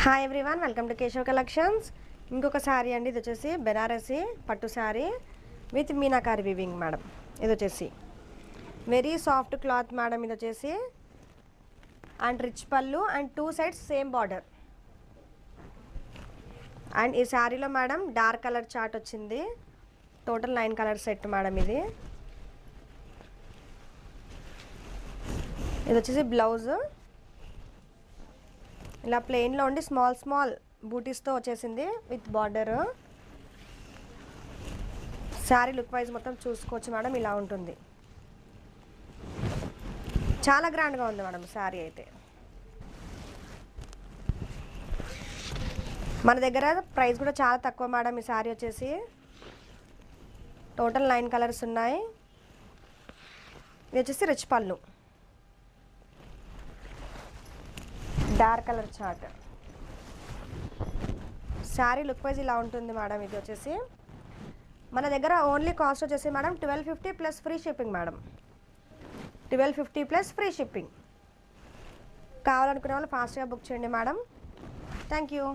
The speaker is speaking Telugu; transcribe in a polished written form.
Hi everyone, welcome to Keshav collections. ఇంకొక శారీ అండి. ఇది వచ్చేసి బెనారసీ పట్టు sari with meenakari weaving madam. ఇది వచ్చేసి వెరీ సాఫ్ట్ క్లాత్ మేడం. ఇది వచ్చేసి అండ్ రిచ్ పళ్ళు and two sides same border. And ఈ శారీలో మేడం డార్క్ కలర్ చార్ట్ వచ్చింది. Total 9 colour set madam. ఇది వచ్చేసి బ్లౌజ్ ఇలా ప్లెయిన్లో ఉండి స్మాల్ బూటీస్తో వచ్చేసింది with border. Sari look wise మొత్తం చూసుకోవచ్చు మేడం. ఇలా ఉంటుంది, చాలా గ్రాండ్గా ఉంది మేడం శారీ అయితే. మన దగ్గర ప్రైస్ కూడా చాలా తక్కువ మేడం. ఈ శారీ వచ్చేసి టోటల్ 9 కలర్స్ ఉన్నాయి. ఇది వచ్చేసి రిచ్ పళ్ళు, dark colour chart. Sari look wise ఇలా ఉంటుంది మేడం. ఇది వచ్చేసి మన దగ్గర ఓన్లీ కాస్ట్ వచ్చేసి madam 1250 plus free shipping madam. 1250 plus free shipping. కావాలనుకునే వాళ్ళు ఫాస్ట్గా బుక్ చేయండి మేడం. Thank you.